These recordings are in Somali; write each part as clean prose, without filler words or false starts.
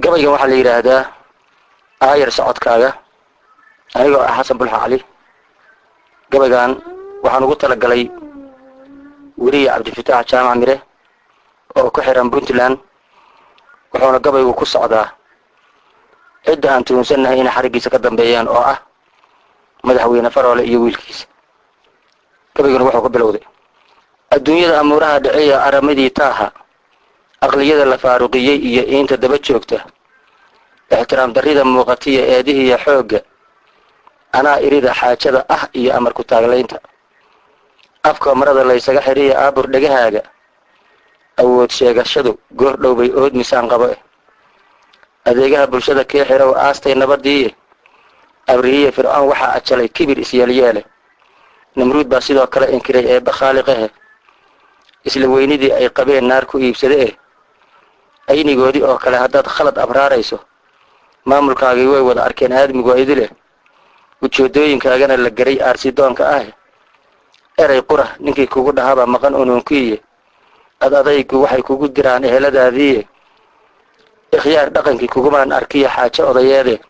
gabaygan waxaa la yiraahdaa aayar socodkaaga anigoo ah Xasan Bulxa Cali. gabaygan waxaan ugu talagalay wariye Cabdifataax Jaamac Mire oo ku xiran Puntland, wuxuuna gabaygu ku socdaa cidda aan tuunsanahay in xarigiisa ka dambeeyaan oo ah madaxweyne Faroole iyo wiilkiisa. gabayguna wuxuu ku bilowday: adduunyada amuuraha dhacaya aramadii taaha, aqliyada la faaruqiyay iyo inta daba joogta, ixtiraam darrida muuqatiya eedihiya xoogga, anaa irida xaajada ah iyo amar ku taaglaynta, afka marada la isaga xiriya aabur dhagahaaga, awood sheegashadu goor dhow bay ood misaan qabo adeegaha bulshada kee xirow aastay nabadii, abriye fir'aun waxa ajalay kibir isyeelyeele, namruud baa sidoo kale inkiray ee bakhaaliqahe, isla weynidii ay qabeen naar ku iibsade aynigoodii oo kale haddaad khalad abraarayso, maamulkaagii way wada arkeen aadmigu idile, ujeedooyinkaagana la garay aarsidoonka ah, eray qura ninkii kugu dhahaba maqan unuunkiiye, adaygu waxay kugu diraan eheladaadii, ikhyaar dhaqankii kugumaan arkiya xaajo odayeede,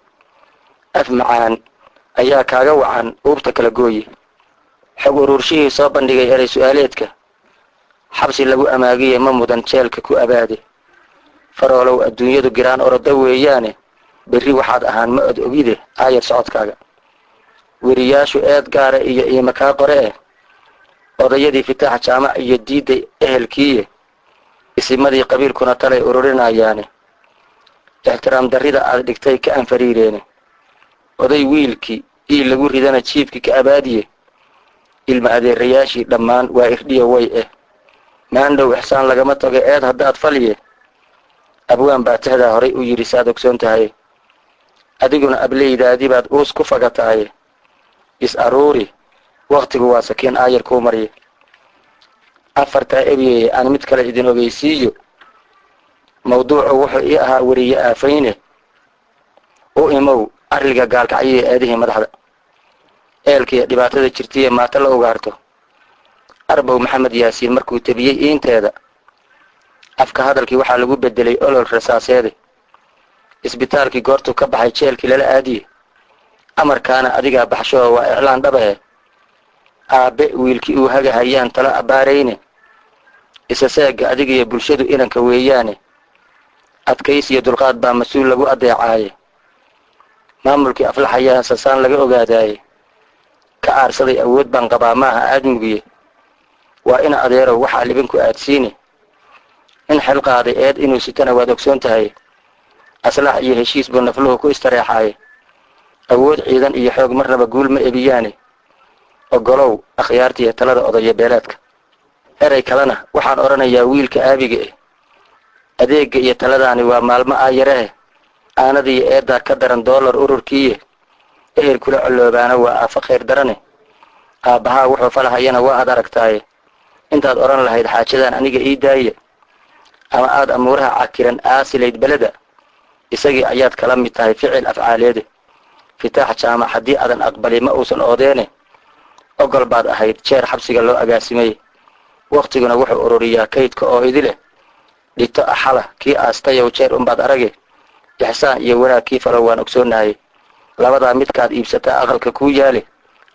af macaan ayaa kaaga wacan uubta kala gooye, xog ururshihii soo bandhigay eray su'aaleedka, xabsi lagu amaagiye ma mudan jeelka ku abaade, Faroolow adduunyadu giraan oroda weeyaane, berri waxaad ahaan ma od ogide aayar socodkaaga. weriyaashu eed gaara iyo iima kaa qore odayadii Fataax Jaamac iyo diiday ehelkiiye, isimadii qabiilkuna talay ururinayaane, ixtiraam darrida aad dhigtay ka anfariireene, oday wiilkii ii lagu ridana jiifkii ka abaadiye, ilma adeerayaashii dhammaan waa irdhiya way maandhow ixsaan lagama tago eed haddaad faliye, abwaan baa tahdaa horay u yidhi saad ogsoon tahay, adiguna ableydaadii baad uus ku fagatahay, is aruuri waqtigu waa sakiin aayar kuu marye, afartaa ebyeye aan mid kale idin ogeysiiyo, mawduucu wuxuu ii ahaa weriye aafayne u imow arliga gaalkacyiye eedihii madaxda, eelkiiyo dhibaatada jirtiye maata la ugaarto, arbow maxamed yaasiin markuu tabiyey iinteeda, afka hadalkii waxaa lagu bedelay olol rasaaseede, isbitaalkii goortuu ka baxay jeelkii lala aadiye, amarkaana adigaa baxshoo waa iclaan dhabahe, aabbe wiilkii uu hagahayaan tala abbaarayne, isa seegga adigiyo bulshadu inanka weeyaane, adkaysiyo dulqaad baa mas-uul lagu adeecaaye, maamulkii aflaxayaa sasaan laga ogaadaaye, ka aarsaday awood baan qabaa maaha aadmugiye, waa ina adeerow waxaa libinku aadsiine, in xil qaaday eed inuu sitana waad ogsoon tahay, aslax iyo heshiis buu nafluhu ku istareexaaye, awood ciidan iyo xoog marnaba guul ma ebiyaane, ogolow akhyaartiiyo talada odaya beeleedka. eray kalena waxaan odhanayaa wiilka aabiga adeegga iyo taladaani waa maalmo aayarahe, aanadiiyo eeddaa ka daran doolar ururkiiye, ehel kula coloobaana waa aafa khayr darane, aabbahaa wuxuu falahayana waa aad aragtaaye, intaad odhan lahayd xaajadan aniga ii daaye, ama aad amuuraha cakiran aasilayd beleda, isagii ayaad kala mid tahay ficil afcaaleede. Fataax Jaamac haddii aadan aqbali ma uusan oodeene, ogol baad ahayd jeer xabsiga loo agaasimay, waqtiguna wuxuu ururiyaa kaydka oo idile, dhito axala kii aastayow jeer unbaad arage, ixsaan iyo wanaag kii falo waan ogsoonahay, labadaa midkaad iibsataa aqalka kuu yaale,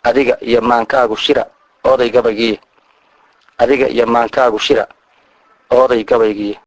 adiga iyo maankaagu shira oday gabaygiiye, adiga iyo maankaagu shira oday gabaygiiye.